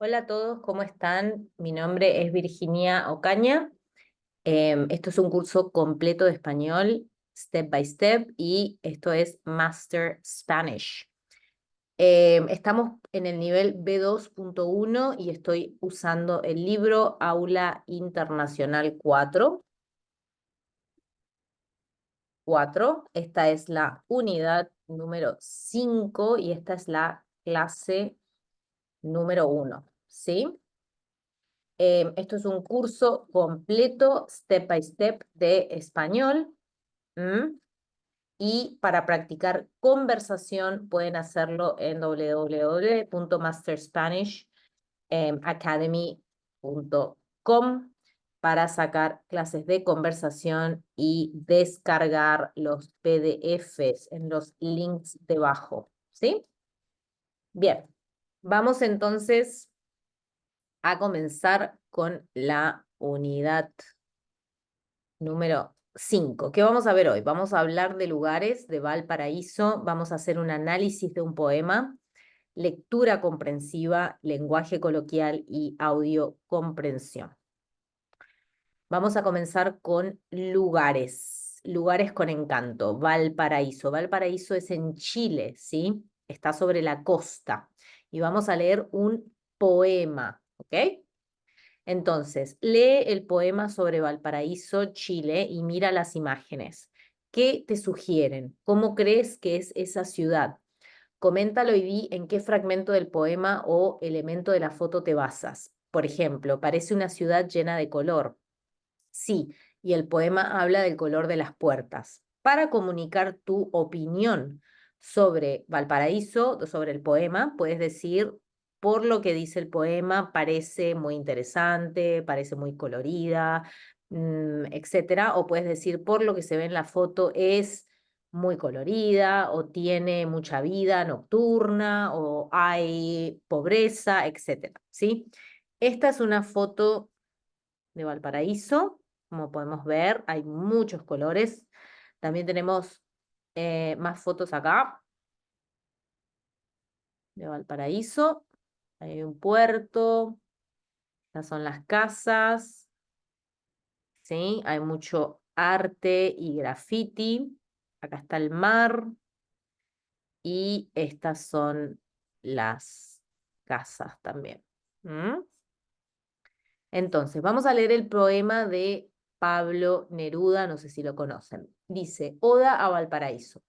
Hola a todos, ¿cómo están? Mi nombre es Virginia Ocaña. Esto es un curso completo de español, step by step, y esto es Master Spanish. Estamos en el nivel B2.1 y estoy usando el libro Aula Internacional 4. Esta es la unidad número 5 y esta es la clase número 1, ¿sí? Esto es un curso completo, step by step, de español. ¿M? Y para practicar conversación pueden hacerlo en www.masterspanishacademy.com para sacar clases de conversación y descargar los PDFs en los links debajo. ¿Sí? Bien, vamos entonces a comenzar con la unidad número 5. ¿Qué vamos a ver hoy? Vamos a hablar de lugares de Valparaíso, vamos a hacer un análisis de un poema, lectura comprensiva, lenguaje coloquial y audio comprensión. Vamos a comenzar con lugares, lugares con encanto. Valparaíso. Valparaíso es en Chile, ¿sí? Está sobre la costa. Y vamos a leer un poema, ¿ok? Entonces, lee el poema sobre Valparaíso, Chile, y mira las imágenes. ¿Qué te sugieren? ¿Cómo crees que es esa ciudad? Coméntalo y di en qué fragmento del poema o elemento de la foto te basas. Por ejemplo, parece una ciudad llena de color. Sí, y el poema habla del color de las puertas. Para comunicar tu opinión sobre Valparaíso, sobre el poema, puedes decir, por lo que dice el poema, parece muy interesante, parece muy colorida, etcétera. O puedes decir, por lo que se ve en la foto, es muy colorida o tiene mucha vida nocturna o hay pobreza, etcétera. ¿Sí? Esta es una foto de Valparaíso. Como podemos ver, hay muchos colores. También tenemos más fotos acá de Valparaíso. Hay un puerto, estas son las casas, ¿sí? Hay mucho arte y graffiti. Acá está el mar y estas son las casas también. ¿Mm? Entonces, vamos a leer el poema de Pablo Neruda, no sé si lo conocen. Dice, Oda a Valparaíso.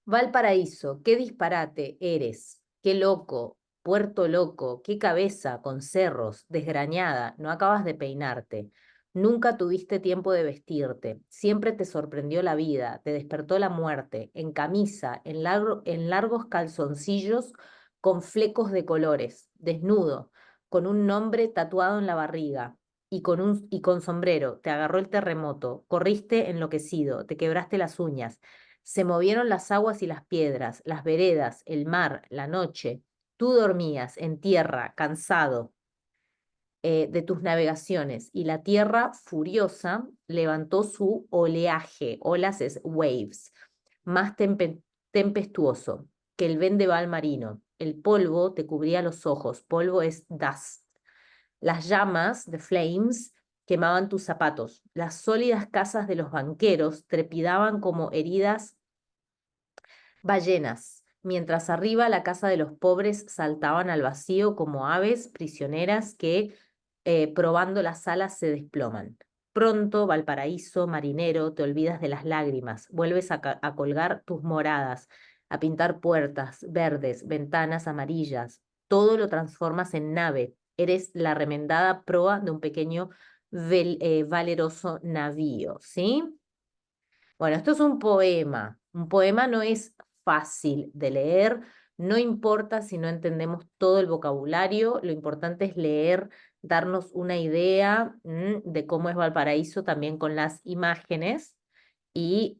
Valparaíso, qué disparate eres, qué loco, puerto loco, qué cabeza con cerros, desgrañada, no acabas de peinarte. Nunca tuviste tiempo de vestirte, siempre te sorprendió la vida, te despertó la muerte, en camisa, en largos calzoncillos con flecos de colores, desnudo, con un nombre tatuado en la barriga y con sombrero, te agarró el terremoto, corriste enloquecido, te quebraste las uñas. Se movieron las aguas y las piedras, las veredas, el mar, la noche. Tú dormías en tierra, cansado de tus navegaciones, y la tierra, furiosa, levantó su oleaje, olas es waves, más tempestuoso que el vendaval marino. El polvo te cubría los ojos, polvo es dust. Las llamas, the flames, quemaban tus zapatos. Las sólidas casas de los banqueros trepidaban como heridas ballenas, mientras arriba la casa de los pobres saltaban al vacío como aves prisioneras que, probando las alas, se desploman. Pronto, Valparaíso, marinero, te olvidas de las lágrimas, vuelves a colgar tus moradas, a pintar puertas verdes, ventanas amarillas, todo lo transformas en nave, eres la remendada proa de un pequeño valeroso navío, ¿sí? Bueno, esto es un poema. Un poema no es fácil de leer, no importa si no entendemos todo el vocabulario, lo importante es leer, darnos una idea de cómo es Valparaíso también con las imágenes y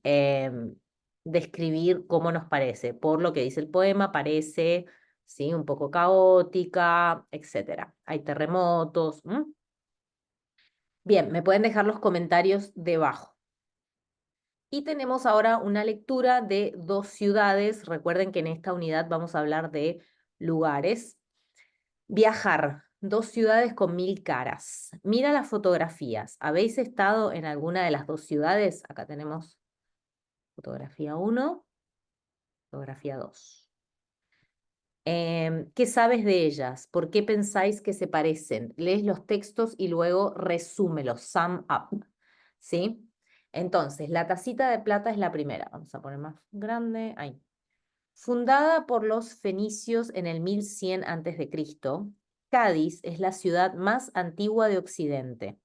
describir cómo nos parece. Por lo que dice el poema, parece, sí, un poco caótica, etcétera. Hay terremotos. Bien, me pueden dejar los comentarios debajo. Y tenemos ahora una lectura de dos ciudades. Recuerden que en esta unidad vamos a hablar de lugares. Viajar, 2 ciudades con 1000 caras. Mira las fotografías. ¿Habéis estado en alguna de las 2 ciudades? Acá tenemos fotografía 1, fotografía 2. ¿Qué sabes de ellas? ¿Por qué pensáis que se parecen? Lees los textos y luego resúmelos, sum up, ¿sí? Entonces, la tacita de plata es la primera. Vamos a poner más grande, ahí. Fundada por los fenicios en el 1100 a.C., Cádiz es la ciudad más antigua de Occidente.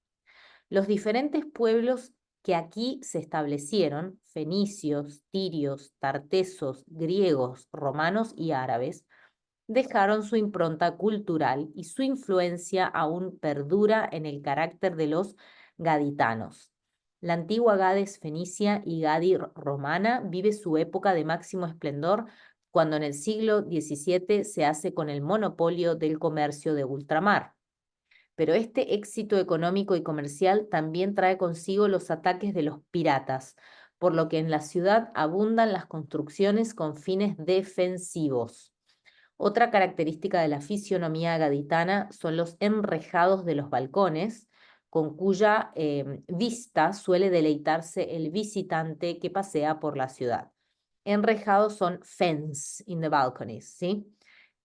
Los diferentes pueblos que aquí se establecieron, fenicios, tirios, tartesos, griegos, romanos y árabes, dejaron su impronta cultural y su influencia aún perdura en el carácter de los gaditanos. La antigua Gades fenicia y Gadi romana vive su época de máximo esplendor cuando en el siglo XVII se hace con el monopolio del comercio de ultramar. Pero este éxito económico y comercial también trae consigo los ataques de los piratas, por lo que en la ciudad abundan las construcciones con fines defensivos. Otra característica de la fisionomía gaditana son los enrejados de los balcones, con cuya vista suele deleitarse el visitante que pasea por la ciudad. Enrejados son fence in the balconies, ¿sí?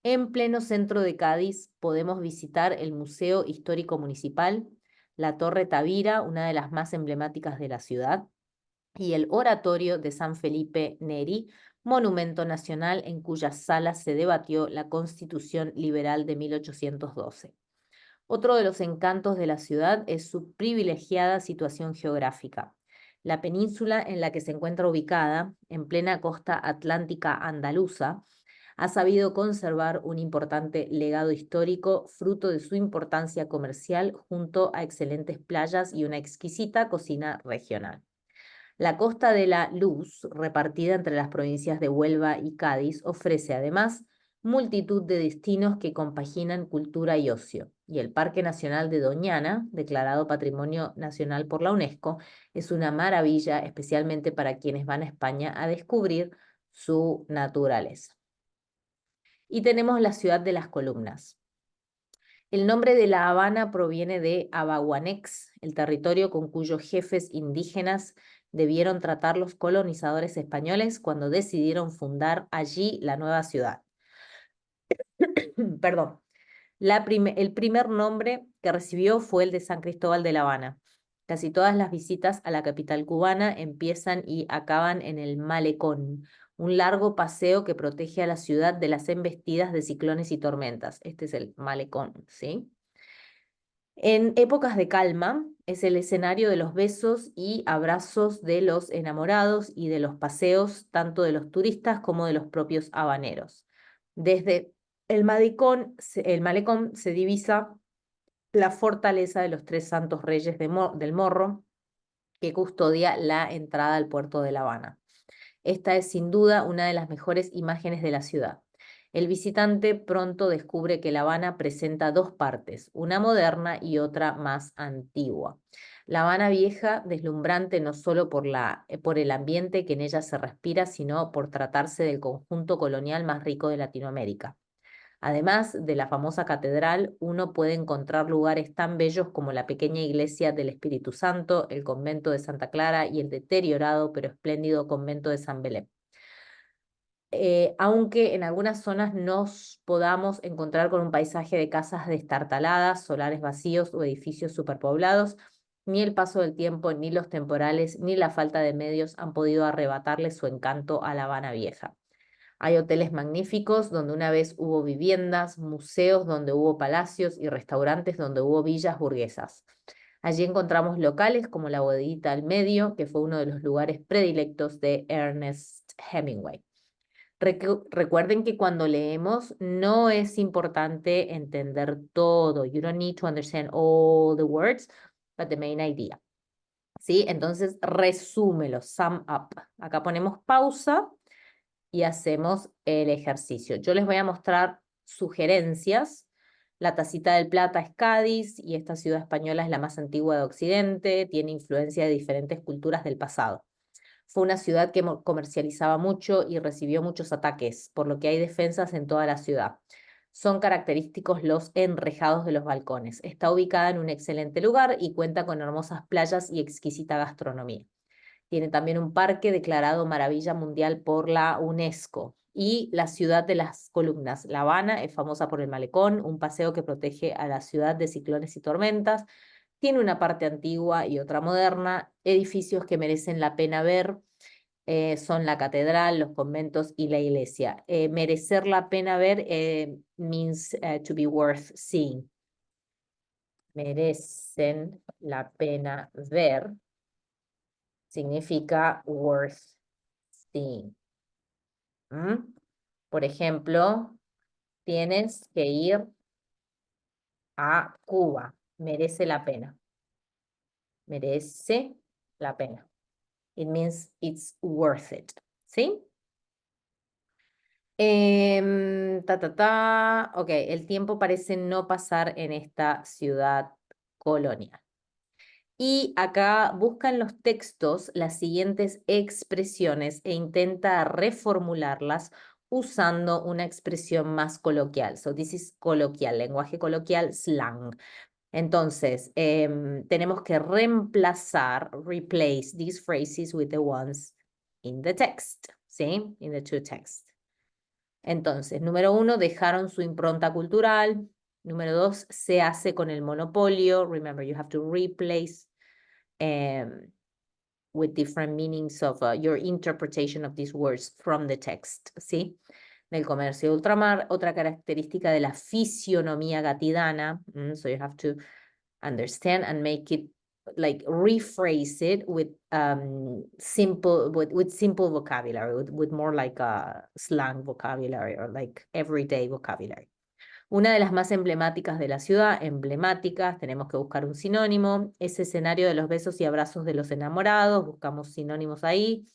En pleno centro de Cádiz podemos visitar el Museo Histórico Municipal, la Torre Tavira, una de las más emblemáticas de la ciudad, y el Oratorio de San Felipe Neri, monumento nacional en cuyas salas se debatió la Constitución Liberal de 1812. Otro de los encantos de la ciudad es su privilegiada situación geográfica. La península en la que se encuentra ubicada, en plena costa atlántica andaluza, ha sabido conservar un importante legado histórico, fruto de su importancia comercial, junto a excelentes playas y una exquisita cocina regional. La Costa de la Luz, repartida entre las provincias de Huelva y Cádiz, ofrece además multitud de destinos que compaginan cultura y ocio. Y el Parque Nacional de Doñana, declarado Patrimonio Nacional por la UNESCO, es una maravilla, especialmente para quienes van a España a descubrir su naturaleza. Y tenemos la ciudad de las columnas. El nombre de La Habana proviene de Abaguanex, el territorio con cuyos jefes indígenas debieron tratar los colonizadores españoles cuando decidieron fundar allí la nueva ciudad. Perdón. El primer nombre que recibió fue el de San Cristóbal de La Habana. Casi todas las visitas a la capital cubana empiezan y acaban en el Malecón, un largo paseo que protege a la ciudad de las embestidas de ciclones y tormentas. Este es el Malecón, ¿sí? En épocas de calma es el escenario de los besos y abrazos de los enamorados y de los paseos tanto de los turistas como de los propios habaneros. Desde el malecón se divisa la fortaleza de los tres santos reyes del Morro, que custodia la entrada al puerto de La Habana. Esta es sin duda una de las mejores imágenes de la ciudad. El visitante pronto descubre que La Habana presenta dos partes, una moderna y otra más antigua. La Habana vieja, deslumbrante no solo por el ambiente que en ella se respira, sino por tratarse del conjunto colonial más rico de Latinoamérica. Además de la famosa catedral, uno puede encontrar lugares tan bellos como la pequeña iglesia del Espíritu Santo, el convento de Santa Clara y el deteriorado pero espléndido convento de San Belén. Aunque en algunas zonas nos podamos encontrar con un paisaje de casas destartaladas, solares vacíos o edificios superpoblados, ni el paso del tiempo, ni los temporales, ni la falta de medios han podido arrebatarle su encanto a La Habana Vieja. Hay hoteles magníficos donde una vez hubo viviendas, museos donde hubo palacios y restaurantes donde hubo villas burguesas. Allí encontramos locales como la Bodeguita al Medio, que fue uno de los lugares predilectos de Ernest Hemingway. Recuerden que cuando leemos no es importante entender todo. You don't need to understand all the words, but the main idea. ¿Sí? Entonces, resúmelo, sum up. Acá ponemos pausa y hacemos el ejercicio. Yo les voy a mostrar sugerencias. La Tacita del Plata es Cádiz y esta ciudad española es la más antigua de Occidente, tiene influencia de diferentes culturas del pasado. Fue una ciudad que comercializaba mucho y recibió muchos ataques, por lo que hay defensas en toda la ciudad. Son característicos los enrejados de los balcones. Está ubicada en un excelente lugar y cuenta con hermosas playas y exquisita gastronomía. Tiene también un parque declarado Maravilla Mundial por la UNESCO. Y la ciudad de las columnas. La Habana es famosa por el malecón, un paseo que protege a la ciudad de ciclones y tormentas. Tiene una parte antigua y otra moderna, edificios que merecen la pena ver. Son la catedral, los conventos y la iglesia. Merecer la pena ver means to be worth seeing. Merecen la pena ver significa worth seeing. ¿Mm? Por ejemplo, tienes que ir a Cuba. Merece la pena. Merece la pena. It means it's worth it. ¿Sí? Ok, el tiempo parece no pasar en esta ciudad colonial. Y acá busca en los textos las siguientes expresiones e intenta reformularlas usando una expresión más coloquial. So this is coloquial, lenguaje coloquial, slang. Entonces, tenemos que reemplazar, replace these phrases with the ones in the text, ¿sí? In the two texts. Entonces, número 1, dejaron su impronta cultural. Número 2, se hace con el monopolio. Remember, you have to replace with different meanings of your interpretation of these words from the text, ¿sí? Del comercio de ultramar, otra característica de la fisionomía gatidana. So you have to understand and make it like rephrase it with simple vocabulary, with more like a slang vocabulary or like everyday vocabulary. Una de las más emblemáticas de la ciudad, emblemáticas, tenemos que buscar un sinónimo. Ese escenario de los besos y abrazos de los enamorados, buscamos sinónimos ahí.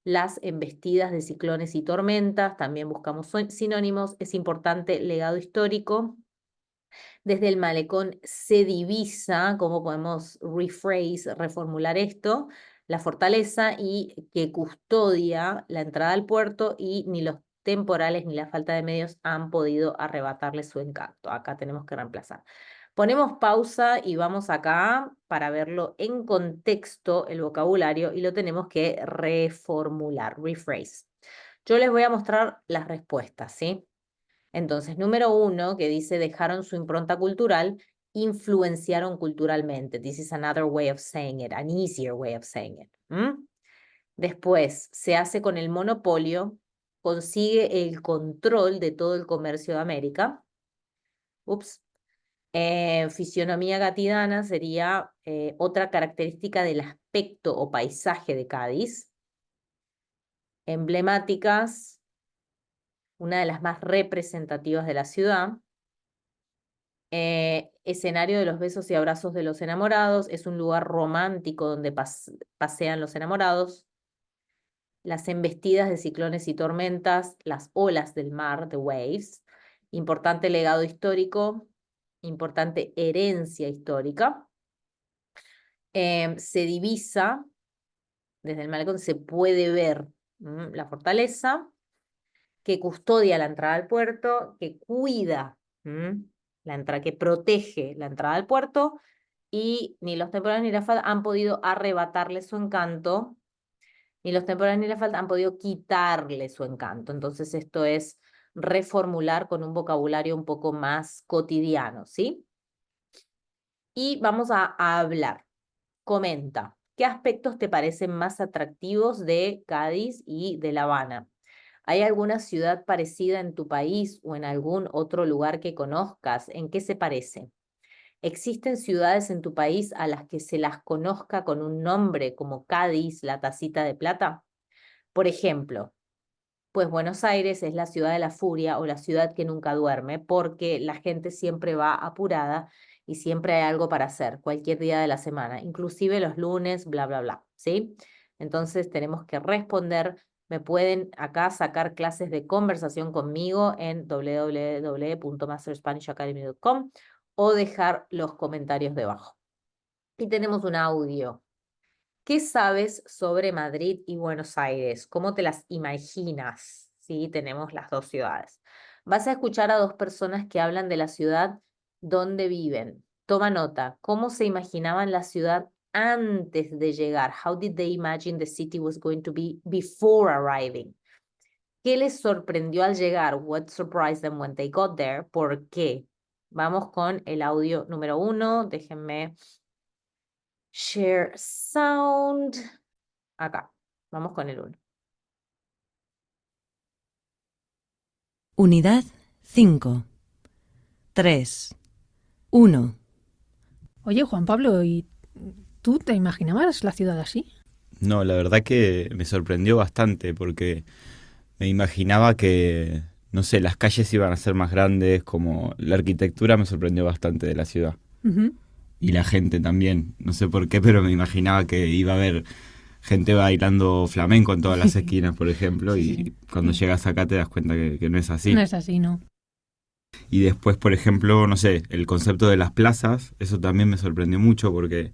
Las embestidas de ciclones y tormentas, también buscamos sinónimos. Es importante legado histórico. Desde el malecón se divisa, ¿cómo podemos rephrase, reformular esto? La fortaleza y que custodia la entrada al puerto y ni los temporales ni la falta de medios han podido arrebatarle su encanto. Acá tenemos que reemplazar. Ponemos pausa y vamos acá para verlo en contexto el vocabulario y lo tenemos que reformular, rephrase. Yo les voy a mostrar las respuestas, ¿sí? Entonces, número 1, que dice dejaron su impronta cultural, influenciaron culturalmente. This is another way of saying it, an easier way of saying it. Después, se hace con el monopolio, consigue el control de todo el comercio de América. Ups. Fisionomía gatidana sería otra característica del aspecto o paisaje de Cádiz. Emblemáticas, una de las más representativas de la ciudad. Escenario de los besos y abrazos de los enamorados, es un lugar romántico donde pasean los enamorados. Las embestidas de ciclones y tormentas, las olas del mar, the waves. Importante legado histórico, importante herencia histórica. Se divisa, desde el malecón se puede ver la fortaleza, que custodia la entrada al puerto, que cuida la entrada, que protege la entrada al puerto, y ni los temporales ni la falta han podido arrebatarle su encanto, ni los temporales ni la falta han podido quitarle su encanto. Entonces esto es reformular con un vocabulario un poco más cotidiano, ¿sí? Y vamos a hablar. Comenta, ¿qué aspectos te parecen más atractivos de Cádiz y de La Habana? ¿Hay alguna ciudad parecida en tu país o en algún otro lugar que conozcas? ¿En qué se parece? ¿Existen ciudades en tu país a las que se las conozca con un nombre como Cádiz, la tacita de plata? Por ejemplo, pues Buenos Aires es la ciudad de la furia o la ciudad que nunca duerme porque la gente siempre va apurada y siempre hay algo para hacer, cualquier día de la semana, inclusive los lunes, bla, bla, bla, ¿sí? Entonces tenemos que responder. Me pueden acá sacar clases de conversación conmigo en www.masterspanishacademy.com o dejar los comentarios debajo. Y tenemos un audio. ¿Qué sabes sobre Madrid y Buenos Aires? ¿Cómo te las imaginas? Sí, tenemos las dos ciudades. Vas a escuchar a dos personas que hablan de la ciudad donde viven. Toma nota. ¿Cómo se imaginaban la ciudad antes de llegar? How did they imagine the city was going to be before arriving? ¿Qué les sorprendió al llegar? What surprised them when they got there? ¿Por qué? Vamos con el audio número 1. Déjenme share sound. Acá. Vamos con el 1. Unidad 5. 3. 1. Oye, Juan Pablo, ¿y tú te imaginabas la ciudad así? No, la verdad que me sorprendió bastante porque me imaginaba que, no sé, las calles iban a ser más grandes, como la arquitectura me sorprendió bastante de la ciudad. Ujú. Y la gente también, no sé por qué, pero me imaginaba que iba a haber gente bailando flamenco en todas las esquinas, por ejemplo, y cuando llegas acá te das cuenta que no es así. No es así, ¿no? Y después, por ejemplo, no sé, el concepto de las plazas, eso también me sorprendió mucho porque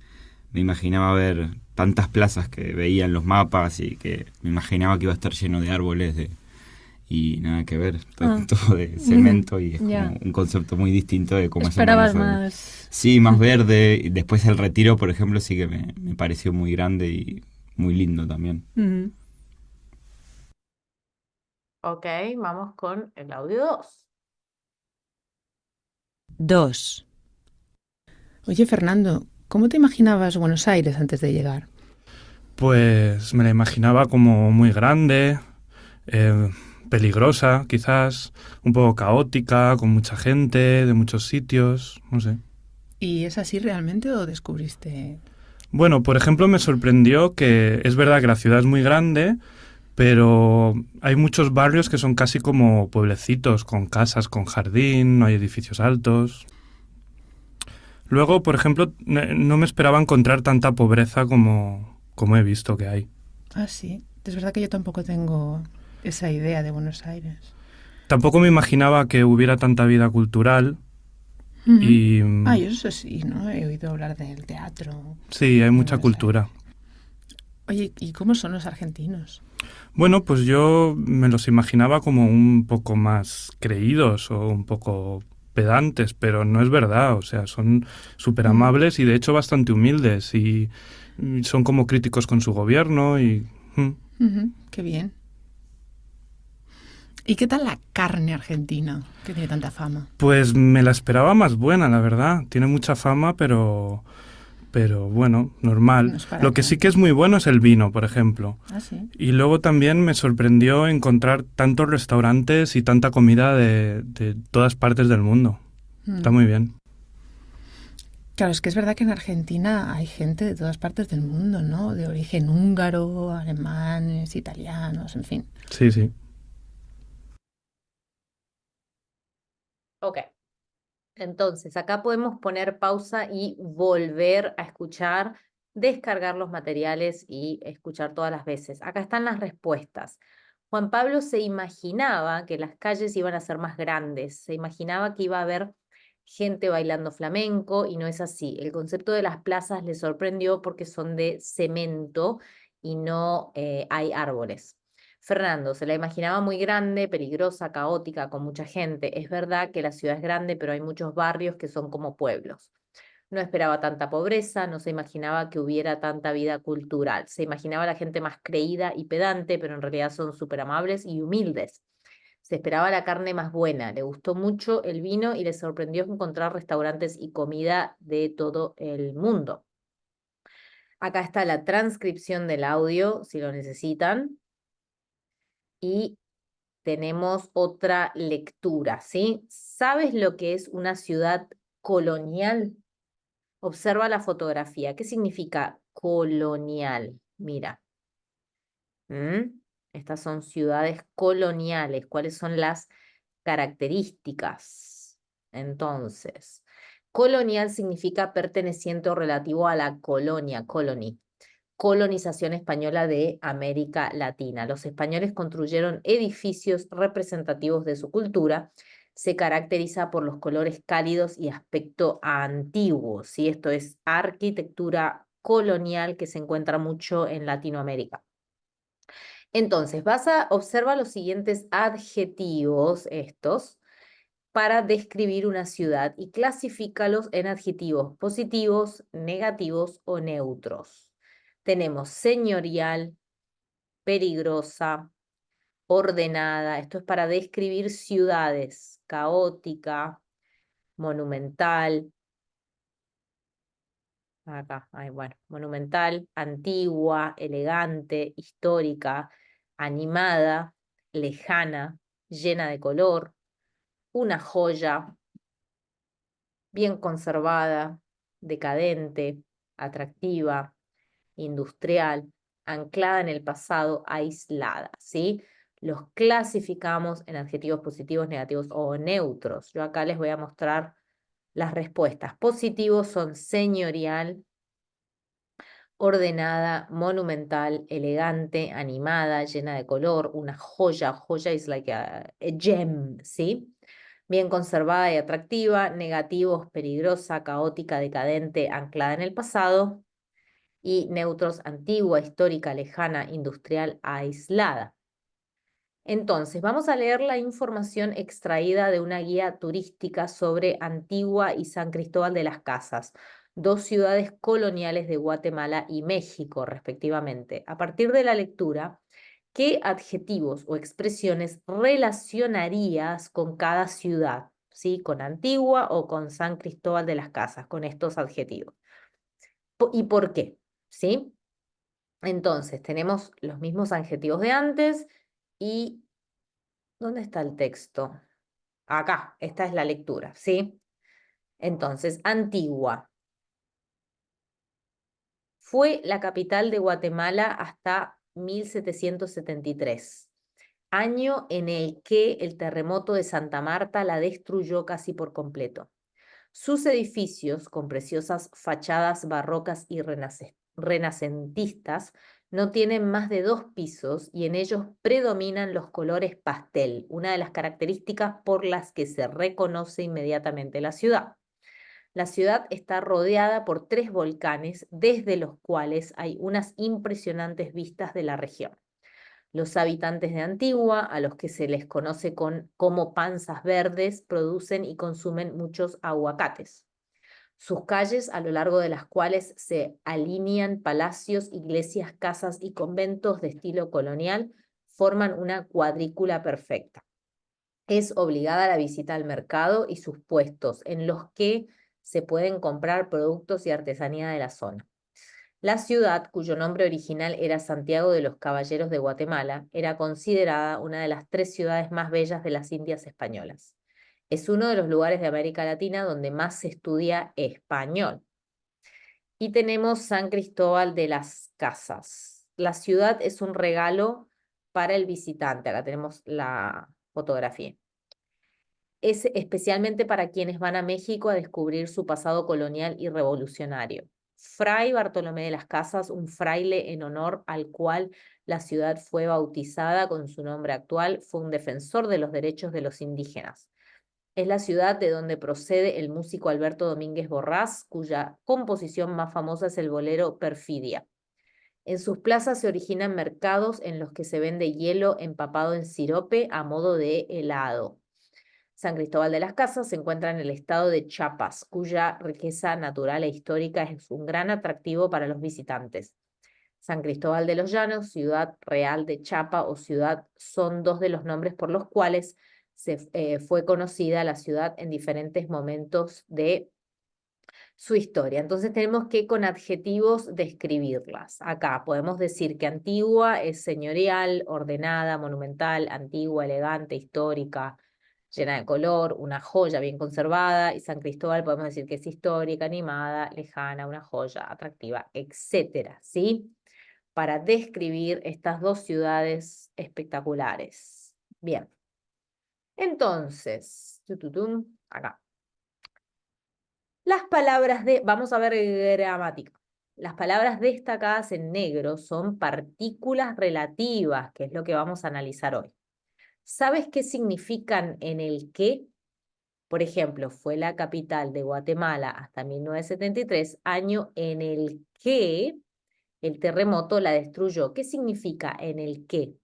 me imaginaba ver tantas plazas que veía en los mapas y que me imaginaba que iba a estar lleno de árboles y nada que ver, todo de cemento y es Ya. como un concepto muy distinto de cómo es en Esperabas Buenos Aires. más. Sí, más verde. Y después el Retiro, por ejemplo, sí que me pareció muy grande y muy lindo también. Ujú. Ok, vamos con el audio 2. 2. Oye, Fernando, ¿cómo te imaginabas Buenos Aires antes de llegar? Pues me la imaginaba como muy grande, peligrosa quizás, un poco caótica, con mucha gente, de muchos sitios, no sé. ¿Y es así realmente o descubriste? Bueno, por ejemplo, me sorprendió que es verdad que la ciudad es muy grande, pero hay muchos barrios que son casi como pueblecitos, con casas, con jardín, no hay edificios altos. Luego, por ejemplo, no me esperaba encontrar tanta pobreza como he visto que hay. Ah, sí. Es verdad que yo tampoco tengo esa idea de Buenos Aires. Tampoco me imaginaba que hubiera tanta vida cultural Ujú. y Ah, yo eso sí, ¿no? He oído hablar del teatro. sí, hay mucha Buenos cultura. Oye, ¿y cómo son los argentinos? Bueno, pues yo me los imaginaba como un poco más creídos o un poco pedantes, pero no es verdad, o sea, son súper amables y de hecho bastante humildes y son como críticos con su gobierno y... Ujú, qué bien. ¿Y qué tal la carne argentina, que tiene tanta fama? Pues me la esperaba más buena, la verdad. Tiene mucha fama, pero bueno, normal. No es para Lo que sí tanto. que es muy bueno es el vino, por ejemplo. Ah, sí. Y luego también me sorprendió encontrar tantos restaurantes y tanta comida de todas partes del mundo. Está muy bien. Claro, es que es verdad que en Argentina hay gente de todas partes del mundo, ¿no? De origen húngaro, alemanes, italianos, en fin. Sí, sí. Ok. Entonces, acá podemos poner pausa y volver a escuchar, descargar los materiales y escuchar todas las veces. Acá están las respuestas. Juan Pablo se imaginaba que las calles iban a ser más grandes, se imaginaba que iba a haber gente bailando flamenco y no es así. El concepto de las plazas le sorprendió porque son de cemento y no hay árboles. Fernando, se la imaginaba muy grande, peligrosa, caótica, con mucha gente. Es verdad que la ciudad es grande, pero hay muchos barrios que son como pueblos. No esperaba tanta pobreza, no se imaginaba que hubiera tanta vida cultural. Se imaginaba a la gente más creída y pedante, pero en realidad son súper amables y humildes. Se esperaba la carne más buena, le gustó mucho el vino y le sorprendió encontrar restaurantes y comida de todo el mundo. Acá está la transcripción del audio, si lo necesitan. Y tenemos otra lectura, ¿sí? ¿Sabes lo que es una ciudad colonial? Observa la fotografía. ¿Qué significa colonial? Mira. Estas son ciudades coloniales. ¿Cuáles son las características? Entonces, colonial significa perteneciente o relativo a la colonia, colony. Colonización española de América Latina. Los españoles construyeron edificios representativos de su cultura. Se caracteriza por los colores cálidos y aspecto antiguo, ¿sí? Esto es arquitectura colonial que se encuentra mucho en Latinoamérica. Entonces, vas a observar los siguientes adjetivos, estos, para describir una ciudad y clasifícalos en adjetivos positivos, negativos o neutros. Tenemos señorial, peligrosa, ordenada. Esto es para describir ciudades, caótica, monumental. Acá, bueno, monumental, antigua, elegante, histórica, animada, lejana, llena de color, una joya, bien conservada, decadente, atractiva, industrial, anclada en el pasado, aislada, ¿sí? Los clasificamos en adjetivos positivos, negativos o neutros. Yo acá les voy a mostrar las respuestas. Positivos son señorial, ordenada, monumental, elegante, animada, llena de color, una joya. Joya is like a gem, ¿sí? Bien conservada y atractiva. Negativos, peligrosa, caótica, decadente, anclada en el pasado. Y neutros, antigua, histórica, lejana, industrial, aislada. Entonces, vamos a leer la información extraída de una guía turística sobre Antigua y San Cristóbal de las Casas, dos ciudades coloniales de Guatemala y México, respectivamente. A partir de la lectura, ¿qué adjetivos o expresiones relacionarías con cada ciudad? ¿Sí? Con Antigua o con San Cristóbal de las Casas, con estos adjetivos. ¿Y por qué? ¿Sí? Entonces, tenemos los mismos adjetivos de antes y ¿dónde está el texto? Acá, esta es la lectura, ¿sí? Entonces, Antigua fue la capital de Guatemala hasta 1773, año en el que el terremoto de Santa Marta la destruyó casi por completo. Sus edificios, con preciosas fachadas barrocas y renacentistas, no tienen más de 2 pisos y en ellos predominan los colores pastel, una de las características por las que se reconoce inmediatamente la ciudad. La ciudad está rodeada por 3 volcanes, desde los cuales hay unas impresionantes vistas de la región. Los habitantes de Antigua, a los que se les conoce como panzas verdes, producen y consumen muchos aguacates. Sus calles, a lo largo de las cuales se alinean palacios, iglesias, casas y conventos de estilo colonial, forman una cuadrícula perfecta. Es obligada la visita al mercado y sus puestos, en los que se pueden comprar productos y artesanía de la zona. La ciudad, cuyo nombre original era Santiago de los Caballeros de Guatemala, era considerada una de las 3 ciudades más bellas de las Indias españolas. Es uno de los lugares de América Latina donde más se estudia español. Y tenemos San Cristóbal de las Casas. La ciudad es un regalo para el visitante. Acá tenemos la fotografía. Es especialmente para quienes van a México a descubrir su pasado colonial y revolucionario. Fray Bartolomé de las Casas, un fraile en honor al cual la ciudad fue bautizada con su nombre actual, fue un defensor de los derechos de los indígenas. Es la ciudad de donde procede el músico Alberto Domínguez Borrás, cuya composición más famosa es el bolero Perfidia. En sus plazas se originan mercados en los que se vende hielo empapado en sirope a modo de helado. San Cristóbal de las Casas se encuentra en el estado de Chiapas, cuya riqueza natural e histórica es un gran atractivo para los visitantes. San Cristóbal de los Llanos, Ciudad Real de Chiapa o ciudad son 2 de los nombres por los cuales fue conocida la ciudad en diferentes momentos de su historia. Entonces tenemos que con adjetivos describirlas. Acá podemos decir que Antigua es señorial, ordenada, monumental, antigua, elegante, histórica, llena de color, una joya bien conservada, y San Cristóbal podemos decir que es histórica, animada, lejana, una joya atractiva, etcétera, ¿sí? Para describir estas 2 ciudades espectaculares. Bien. Entonces, acá. Las palabras vamos a ver gramática. Las palabras destacadas en negro son partículas relativas, que es lo que vamos a analizar hoy. ¿Sabes qué significan en el qué? Por ejemplo, fue la capital de Guatemala hasta 1973, año en el que el terremoto la destruyó. ¿Qué significa en el qué?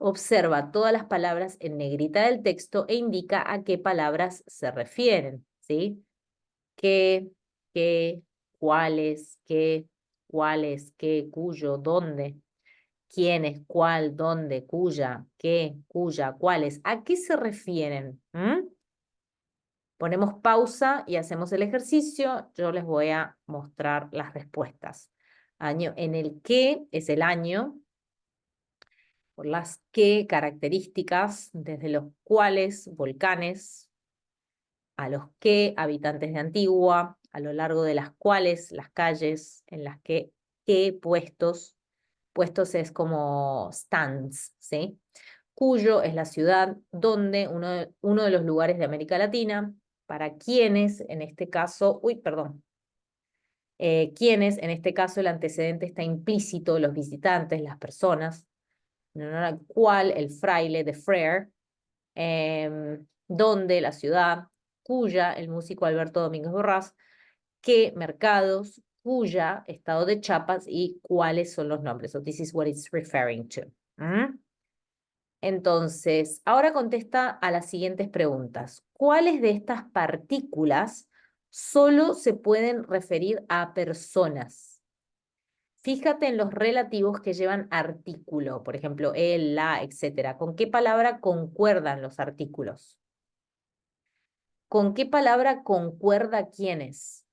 Observa todas las palabras en negrita del texto e indica a qué palabras se refieren, ¿sí? Qué, cuáles, qué, cuyo, dónde, quiénes, cuál, dónde, cuya, qué, cuya, cuáles. ¿A qué se refieren? Ponemos pausa y hacemos el ejercicio. Yo les voy a mostrar las respuestas. Año en el que es el año, por las qué características, desde los cuales volcanes, a los qué habitantes de Antigua, a lo largo de las cuales las calles, en las que qué puestos, puestos es como stands, ¿sí? Cuyo es la ciudad, donde uno de los lugares de América Latina, para quienes, en este caso, quienes, en este caso el antecedente está implícito, los visitantes, las personas, en honor al cual el fraile, the friar, donde la ciudad, cuya el músico Alberto Domínguez Borrás, qué mercados, cuya estado de Chiapas y cuáles son los nombres. So this is what it's referring to. Entonces, ahora contesta a las siguientes preguntas. ¿Cuáles de estas partículas solo se pueden referir a personas? Fíjate en los relativos que llevan artículo, por ejemplo, el, la, etc. ¿Con qué palabra concuerdan los artículos? ¿Con qué palabra concuerda quiénes?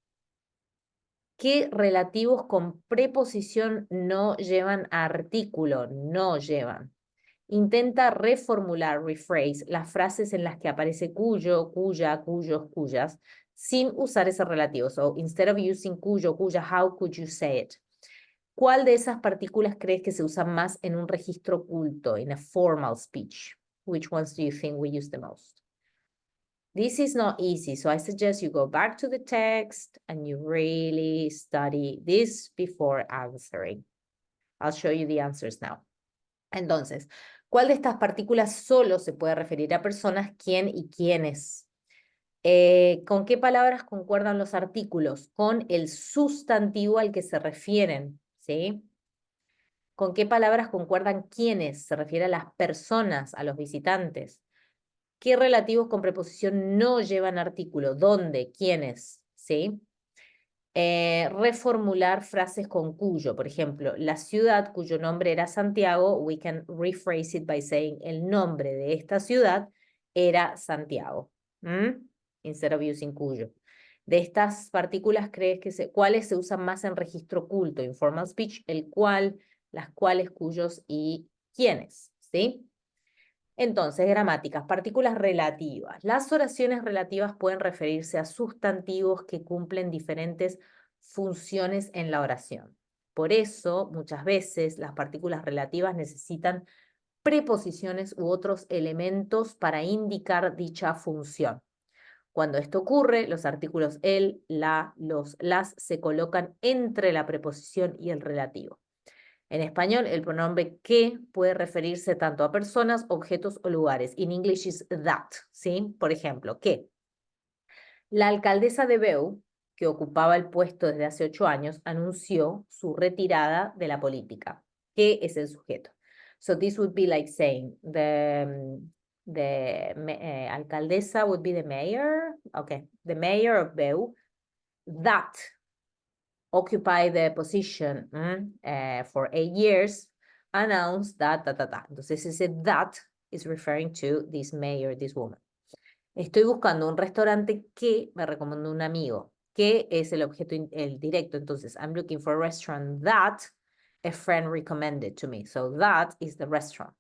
¿Qué relativos con preposición no llevan artículo? No llevan. Intenta reformular, rephrase, las frases en las que aparece cuyo, cuya, cuyos, cuyas, sin usar ese relativo. So, instead of using cuyo, cuya, how could you say it? ¿Cuál de esas partículas crees que se usan más en un registro culto, in a formal speech? Which ones do you think we use the most? This is not easy, so I suggest you go back to the text and you really study this before answering. I'll show you the answers now. Entonces, ¿cuál de estas partículas solo se puede referir a personas, quién y quiénes? ¿Con qué palabras concuerdan los artículos? Con el sustantivo al que se refieren, ¿sí? ¿Con qué palabras concuerdan quiénes? Se refiere a las personas, a los visitantes. ¿Qué relativos con preposición no llevan artículo? ¿Dónde? ¿Quiénes? ¿Sí? Reformular frases con cuyo. Por ejemplo, la ciudad cuyo nombre era Santiago, we can rephrase it by saying el nombre de esta ciudad era Santiago. Instead of using cuyo. De estas partículas, ¿cuáles se usan más en registro culto? Informal speech, el cual, las cuales, cuyos y quiénes, ¿sí? Entonces, gramáticas, partículas relativas. Las oraciones relativas pueden referirse a sustantivos que cumplen diferentes funciones en la oración. Por eso, muchas veces, las partículas relativas necesitan preposiciones u otros elementos para indicar dicha función. Cuando esto ocurre, los artículos el, la, los, las se colocan entre la preposición y el relativo. En español, el pronombre que puede referirse tanto a personas, objetos o lugares. In English is that, ¿sí? Por ejemplo, que la alcaldesa de Beu, que ocupaba el puesto desde hace 8 años, anunció su retirada de la política. ¿Qué es el sujeto? So this would be like saying the alcaldesa would be the mayor. Okay, the mayor of Beu that occupy the position for 8 years, announced that, Entonces ese that is referring to this mayor, this woman. Estoy buscando un restaurante que me recomendó un amigo, que es el objeto, el directo. Entonces, I'm looking for a restaurant that a friend recommended to me. So that is the restaurant.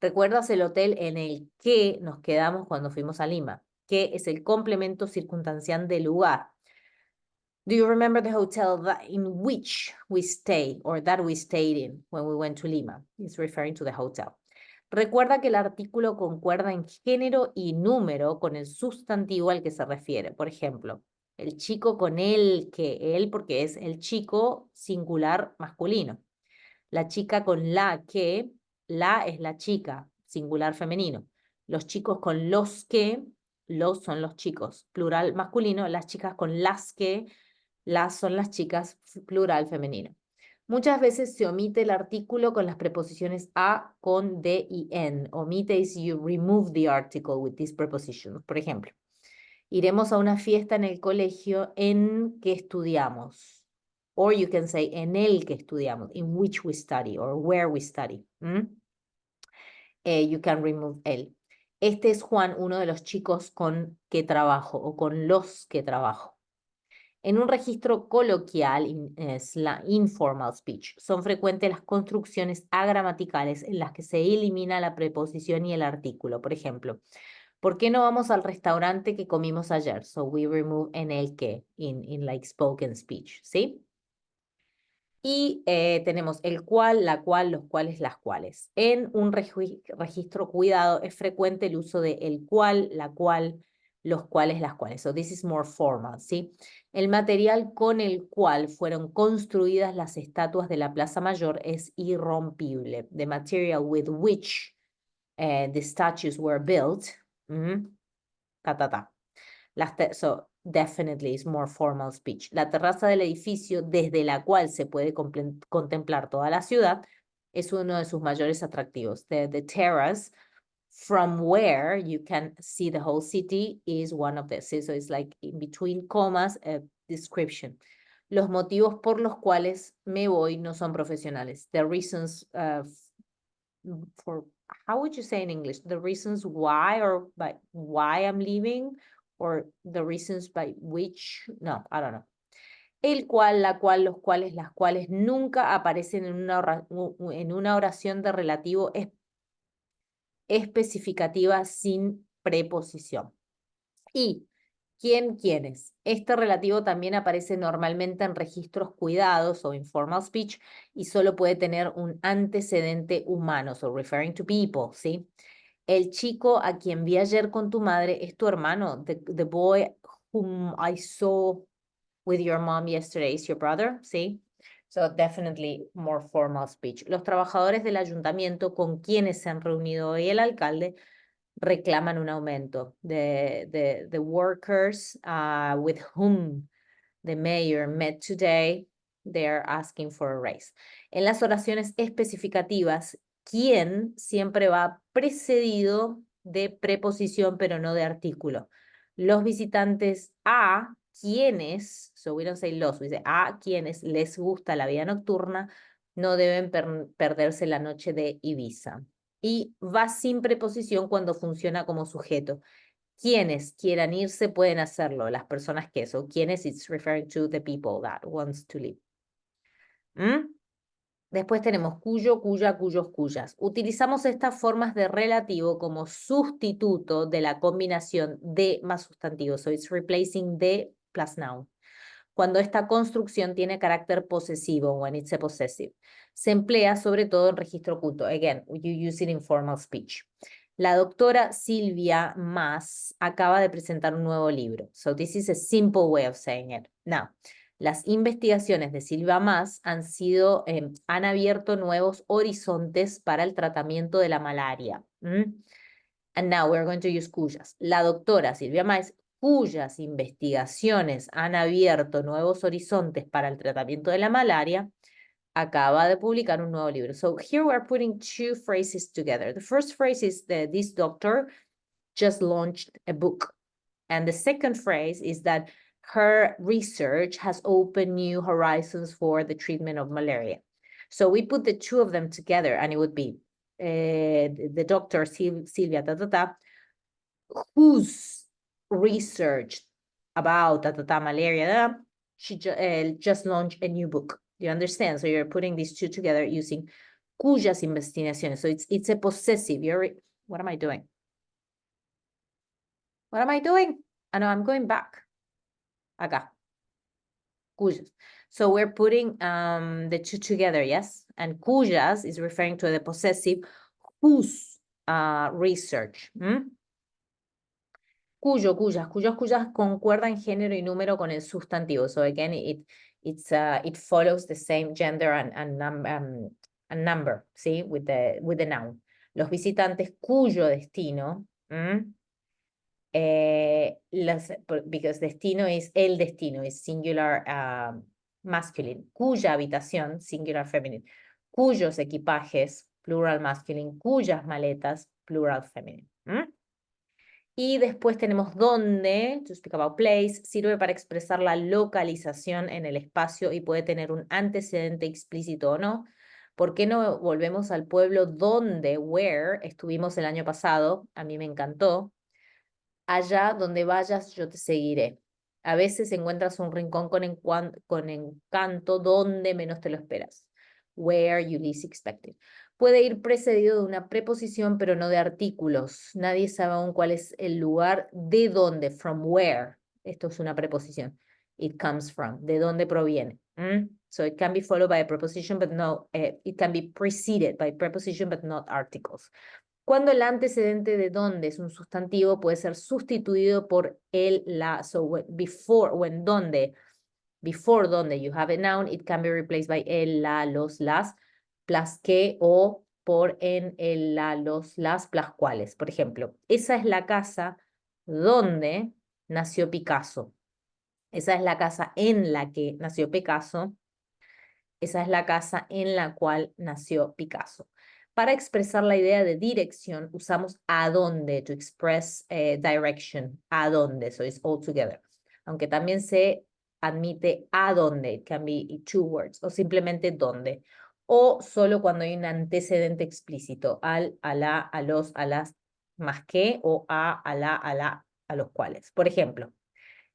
¿Recuerdas el hotel en el que nos quedamos cuando fuimos a Lima? Que es el complemento circunstancial del lugar. Do you remember the hotel in which we stayed or that we stayed in when we went to Lima? It's referring to the hotel. Recuerda que el artículo concuerda en género y número con el sustantivo al que se refiere. Por ejemplo, el chico con el que, él porque es el chico singular masculino. La chica con la que, la es la chica, singular femenino. Los chicos con los que, los son los chicos, plural masculino. Las chicas con las que, las son las chicas, plural femenino. Muchas veces se omite el artículo con las preposiciones a, con, de y en. Omite is you remove the article with these prepositions. Por ejemplo, iremos a una fiesta en el colegio en que estudiamos. Or you can say en el que estudiamos, in which we study or where we study. You can remove el. Este es Juan, uno de los chicos con que trabajo o con los que trabajo. En un registro coloquial, informal speech, son frecuentes las construcciones agramaticales en las que se elimina la preposición y el artículo. Por ejemplo, ¿por qué no vamos al restaurante que comimos ayer? So we remove en el que, in like spoken speech, ¿sí? Y tenemos el cual, la cual, los cuales, las cuales. En un registro cuidado es frecuente el uso de el cual, la cual, los cuales, las cuales. So this is more formal, ¿sí? El material con el cual fueron construidas las estatuas de la Plaza Mayor es irrompible. The material with which the statues were built. Ta, ta, ta. So definitely is more formal speech. La terraza del edificio desde la cual se puede contemplar toda la ciudad es uno de sus mayores atractivos. The terrace from where you can see the whole city is one of them. So it's like in between commas, a description. Los motivos por los cuales me voy no son profesionales. The reasons for, how would you say in English? The reasons why or by why I'm leaving or the reasons by which, no, I don't know. El cual, la cual, los cuales, las cuales nunca aparecen en una oración de relativo especificativa sin preposición. Y ¿quién, quiénes? Este relativo también aparece normalmente en registros cuidados o informal speech y solo puede tener un antecedente humano, so referring to people, ¿sí? El chico a quien vi ayer con tu madre es tu hermano. The boy whom I saw with your mom yesterday is your brother, ¿sí? So definitely more formal speech. Los trabajadores del ayuntamiento con quienes se han reunido hoy el alcalde reclaman un aumento. The workers with whom the mayor met today, they're asking for a raise. En las oraciones especificativas, ¿quién siempre va precedido de preposición pero no de artículo? Los visitantes a quienes, so we don't say los, we say a quienes les gusta la vida nocturna, no deben perderse la noche de Ibiza. Y va sin preposición cuando funciona como sujeto. Quienes quieran irse pueden hacerlo, las personas que so quienes it's referring to the people that wants to leave. Después tenemos cuyo, cuya, cuyos, cuyas. Utilizamos estas formas de relativo como sustituto de la combinación de más sustantivo. So it's replacing the plus noun. Cuando esta construcción tiene carácter posesivo, when it's a possessive. Se emplea sobre todo en registro oculto. Again, you use it in formal speech. La doctora Silvia Mas acaba de presentar un nuevo libro. So this is a simple way of saying it. Now, las investigaciones de Silvia Mas han abierto nuevos horizontes para el tratamiento de la malaria. And now we're going to use cuyas. La doctora Silvia Mas, cuyas investigaciones han abierto nuevos horizontes para el tratamiento de la malaria, acaba de publicar un nuevo libro. So here we're putting two phrases together. The first phrase is that this doctor just launched a book. And the second phrase is that her research has opened new horizons for the treatment of malaria. So we put the two of them together and it would be the doctor Silvia whose research about malaria, she just launched a new book. You understand? So you're putting these two together using cuyas investigaciones. So it's a possessive. What am I doing? What am I doing? I know I'm going back. Acá. Cuyas. So we're putting the two together, yes? And cuyas is referring to the possessive whose research. Cuyo, cuyas, cuyos, cuyas concuerdan género y número con el sustantivo. So again, it follows the same gender and number, ¿sí? With the noun. Los visitantes cuyo destino, because destino is el destino, is singular masculine, cuya habitación, singular feminine, cuyos equipajes, plural masculine, cuyas maletas, plural feminine. Y después tenemos dónde, to speak about place, sirve para expresar la localización en el espacio y puede tener un antecedente explícito o no. ¿Por qué no volvemos al pueblo donde, where, estuvimos el año pasado? A mí me encantó. Allá donde vayas, yo te seguiré. A veces encuentras un rincón con encanto donde menos te lo esperas. Where you least expect it. Puede ir precedido de una preposición, pero no de artículos. Nadie sabe aún cuál es el lugar de dónde, from where. Esto es una preposición. It comes from, de dónde proviene. So it can be followed by a preposition, but no, it can be preceded by preposition, but not articles. Cuando el antecedente de dónde es un sustantivo, puede ser sustituido por el, la. So when donde, before donde you have a noun, it can be replaced by el, la, los, las, plus que o por en el, la, los, las, plus cuales. Por ejemplo, esa es la casa donde nació Picasso. Esa es la casa en la que nació Picasso. Esa es la casa en la cual nació Picasso. Para expresar la idea de dirección, usamos a dónde, to express direction, a dónde, so it's all together. Aunque también se admite a dónde, it can be two words, o simplemente dónde. O solo cuando hay un antecedente explícito, al, a la, a los, a las, más que, o a la, a los cuales. Por ejemplo,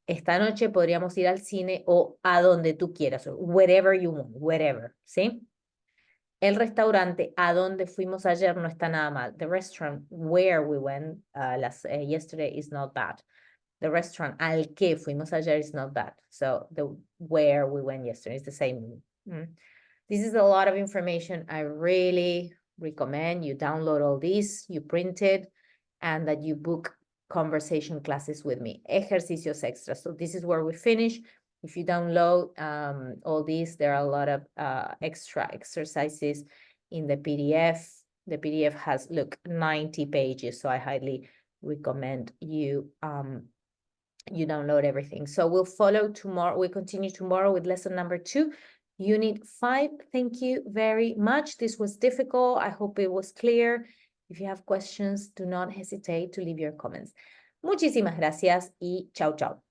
esta noche podríamos ir al cine o a donde tú quieras, o wherever you want, wherever, ¿sí? El restaurante a donde fuimos ayer no está nada mal. The restaurant where we went yesterday is not bad. The restaurant al que fuimos ayer is not bad. So the where we went yesterday is the same. This is a lot of information. I really recommend you download all this, you print it, and that you book conversation classes with me. Ejercicios extra. So this is where we finish. If you download all these, there are a lot of extra exercises in the PDF. The PDF has, look, 90 pages, so I highly recommend you you download everything. So we'll follow tomorrow. We'll continue tomorrow with lesson number 2, unit 5. Thank you very much. This was difficult. I hope it was clear. If you have questions, do not hesitate to leave your comments. Muchísimas gracias y chao, chao.